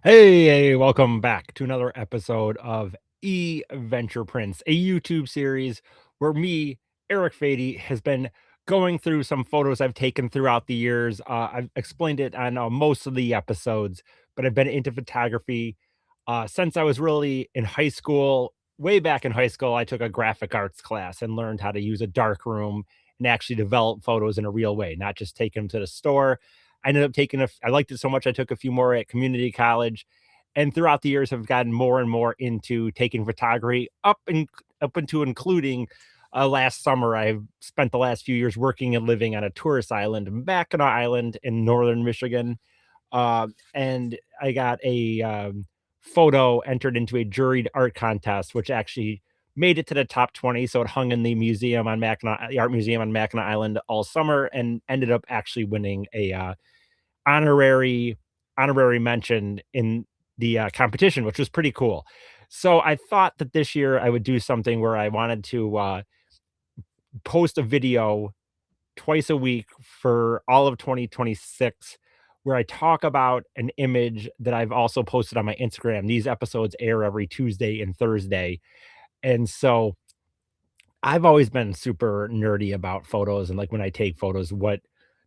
Hey, welcome back to another episode of Venture Prince, a YouTube series where me, Eric Fady, has been going through some photos I've taken throughout the years. I've explained it on most of the episodes, but I've been into photography since I was really in high school. Way back in high school, I took a graphic arts class and learned how to use a dark room and actually develop photos in a real way, not just take them to the store. I ended up taking I liked it so much I took a few more at community college, and throughout the years have gotten more and more into taking photography up into including last summer. I've spent the last few years working and living on a tourist island, Mackinac Island in northern Michigan. And I got a photo entered into a juried art contest, which actually made it to the top 20. So it hung in the art museum on Mackinac Island all summer, and ended up actually winning a honorary honorary mention in the competition, which was pretty cool. So I thought that this year I would do something where I wanted to post a video twice a week for all of 2026, where I talk about an image that I've also posted on my Instagram. These episodes air every Tuesday and Thursday. And so I've always been super nerdy about photos, and like when I take photos, what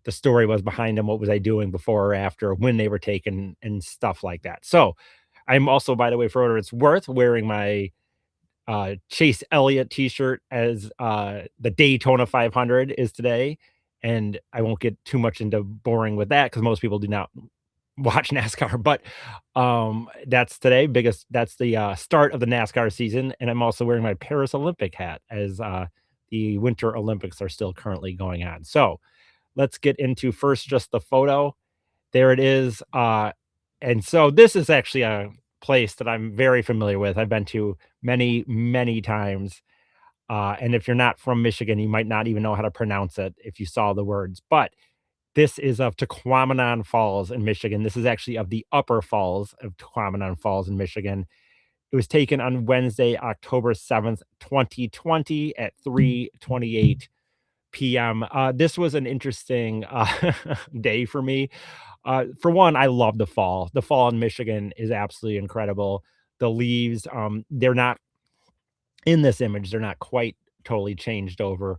the story was behind them, what was I doing before or after, when they were taken, and stuff like that. So I'm also, by the way, for what it's worth, wearing my Chase Elliott t-shirt as the Daytona 500 is today. And I won't get too much into boring with that because most people do not watch NASCAR, but that's today. That's the start of the NASCAR season. And I'm also wearing my Paris Olympic hat as the Winter Olympics are still currently going on. So let's get into first just the photo. There it is. And so this is actually a place that I'm very familiar with. I've been to many, many times. And if you're not from Michigan, you might not even know how to pronounce it if you saw the words. But this is of Tahquamenon Falls in Michigan. This is actually of the Upper Falls of Tahquamenon Falls in Michigan. It was taken on Wednesday, October 7th, 2020 at 3:28 PM. This was an interesting day for me. For one, I love the fall. The fall in Michigan is absolutely incredible. The leaves, they're not in this image, they're not quite totally changed over,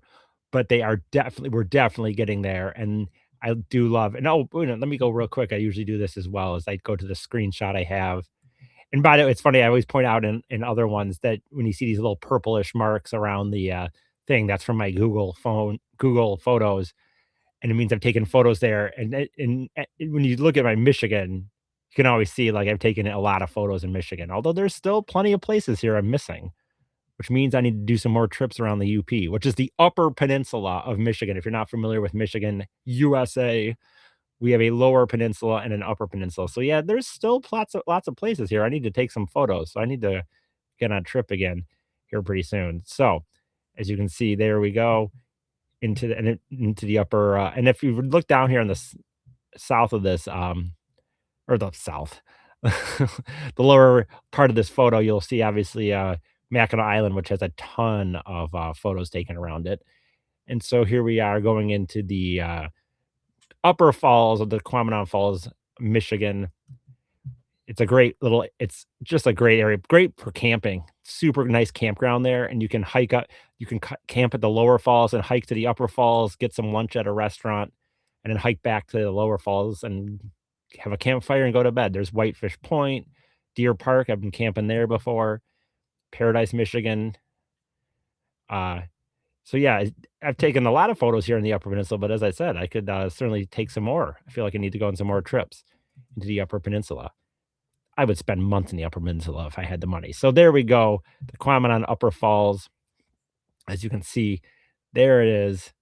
but they are definitely we're definitely getting there. And I do love, and let me go real quick. I usually do this as well as I go to the screenshot I have. And by the way, it's funny, I always point out in other ones that when you see these little purplish marks around the thing, that's from my Google Photos, and it means I've taken photos there. When you look at my Michigan, you can always see like I've taken a lot of photos in Michigan, although there's still plenty of places here I'm missing, which means I need to do some more trips around the UP, which is the Upper Peninsula of Michigan. If you're not familiar with Michigan, USA, we have a lower peninsula and an upper peninsula. So yeah, there's still lots of places here. I need to take some photos. So I need to get on a trip again here pretty soon. So as you can see, there we go into the upper. And if you look down here on the south of this, or the south, the lower part of this photo, you'll see obviously Mackinac Island, which has a ton of photos taken around it. And so here we are going into the upper falls of the Quamanon Falls, Michigan. It's just a great area, great for camping. Super nice campground there, and you can hike up, you can camp at the lower falls and hike to the upper falls, get some lunch at a restaurant, and then hike back to the lower falls and have a campfire and go to bed. There's Whitefish Point, Deer Park. I've been camping there before. Paradise, Michigan. Uh, so yeah, I've taken a lot of photos here in the Upper Peninsula, but as I said, I could certainly take some more. I feel like I need to go on some more trips into the Upper Peninsula. I would spend months in the Upper Peninsula if I had the money. So there we go, the Tahquamenon Upper Falls. As you can see, there it is,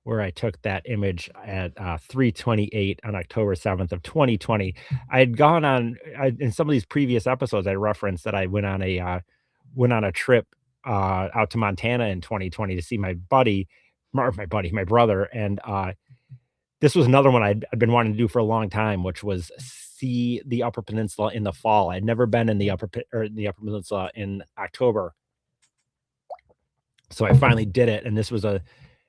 where I took that image at 3:28 on October 7th of 2020. I had gone on in some of these previous episodes. I referenced that I went on a trip out to Montana in 2020 to see my brother, and this was another one I'd been wanting to do for a long time, which was see the Upper Peninsula in the fall. I'd never been in the Upper Peninsula in October, so I finally did it. And this was a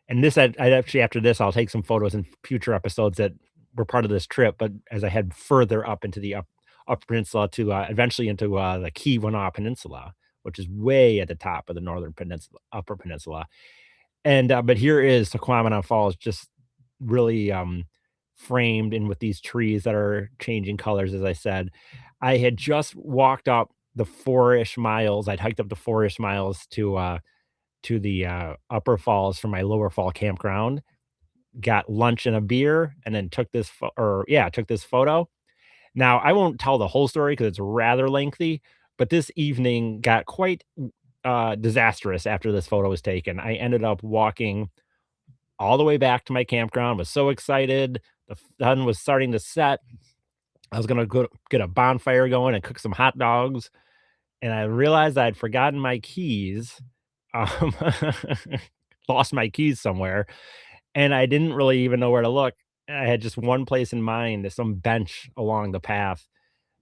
and this I'd actually, after this, I'll take some photos in future episodes that were part of this trip. But as I head further up into the Upper Peninsula to eventually into the Keweenaw Peninsula, which is way at the top of the Northern Peninsula, Upper Peninsula. And but here is Tahquamenon Falls, just really framed in with these trees that are changing colors, as I said. I had just walked up the 4-ish miles. I'd hiked up the 4-ish miles to the upper falls from my lower fall campground, got lunch and a beer, and then took this photo. Now, I won't tell the whole story because it's rather lengthy, but this evening got quite disastrous after this photo was taken. I ended up walking all the way back to my campground, was so excited. The sun was starting to set. I was gonna go get a bonfire going and cook some hot dogs, and I realized I'd forgotten my keys, um, lost my keys somewhere, and I didn't really even know where to look. I had just one place in mind, some bench along the path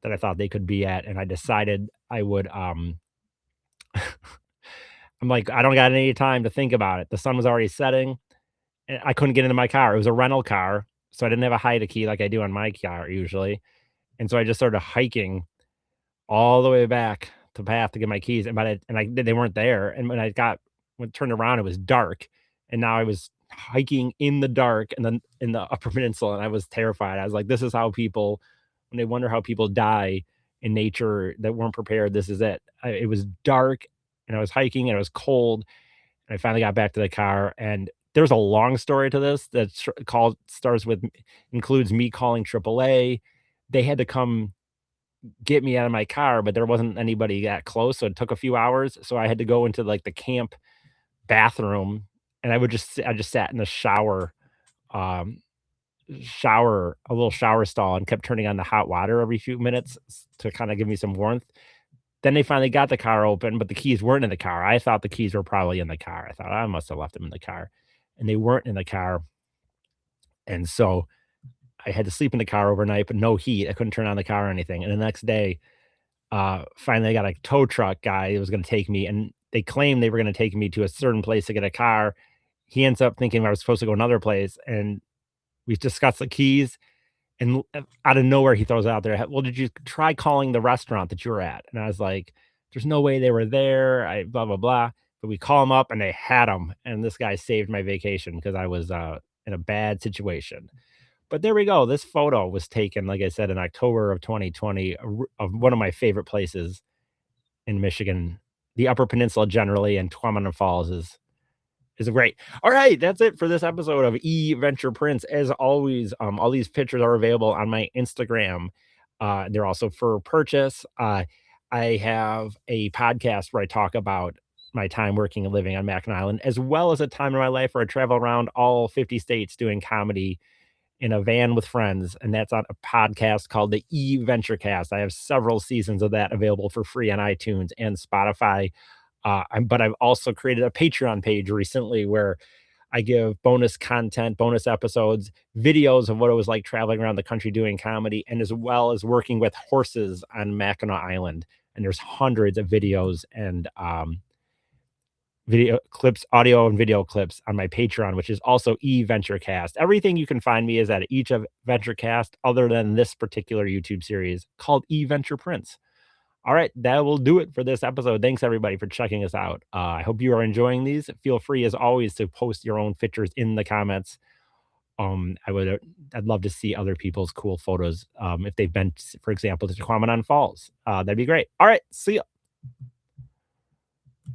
that I thought they could be at, and I decided I would, I'm like, "I don't got any time to think about it." The sun was already setting, and I couldn't get into my car. It was a rental car, so I didn't have a hide key like I do on my car usually, and so I just started hiking all the way back to path to get my keys, and they weren't there, and when turned around, it was dark, and now I was hiking in the dark and then in the Upper Peninsula, and I was terrified. I was like, "This is how people when they wonder how people die in nature that weren't prepared, this is it." It was dark, and I was hiking, and it was cold, and I finally got back to the car, and there's a long story to this that's called starts with includes me calling AAA. They had to come get me out of my car, but there wasn't anybody that close, so it took a few hours, so I had to go into, like, the camp bathroom, and I just sat in the um, a little shower stall and kept turning on the hot water every few minutes to kinda give me some warmth. Then they finally got the car open, but the keys weren't in the car. I thought the keys were probably in the car. I thought, "I must have left them in the car," and they weren't in the car, and so I had to sleep in the car overnight, but no heat. I couldn't turn on the car or anything, and the next day, finally I got a tow truck guy who was gonna take me, and they claimed they were gonna take me to a certain place to get a car. He ends up thinking I was supposed to go another place, and we discussed the keys, and out of nowhere, he throws out there, "Well, did you try calling the restaurant that you were at?" And I was like, "There's no way they were there, I blah, blah, blah." But we call them up, and they had them, and this guy saved my vacation because I was, in a bad situation. But there we go. This photo was taken, like I said, in October of 2020, of one of my favorite places in Michigan. The Upper Peninsula generally, and Tahquamenon Falls is great. All right, that's it for this episode of Venture Prints. As always, all these pictures are available on my Instagram. They're also for purchase. I have a podcast where I talk about my time working and living on Mackinac Island, as well as a time in my life where I travel around all 50 states doing comedy in a van with friends, and that's on a podcast called the Venturecast. I have several seasons of that available for free on iTunes and Spotify. But I've also created a Patreon page recently where I give bonus content, bonus episodes, videos of what it was like traveling around the country doing comedy, and as well as working with horses on Mackinac Island. And there's hundreds of videos and video clips, audio and video clips on my Patreon, which is also Venturecast. Everything you can find me is at each of Venturecast, other than this particular YouTube series called Venture Prints. All right, that will do it for this episode. Thanks everybody for checking us out. I hope you are enjoying these. Feel free, as always, to post your own pictures in the comments. I'd love to see other people's cool photos. If they've been, for example, to Tahquamenon Falls, that'd be great. All right, see ya.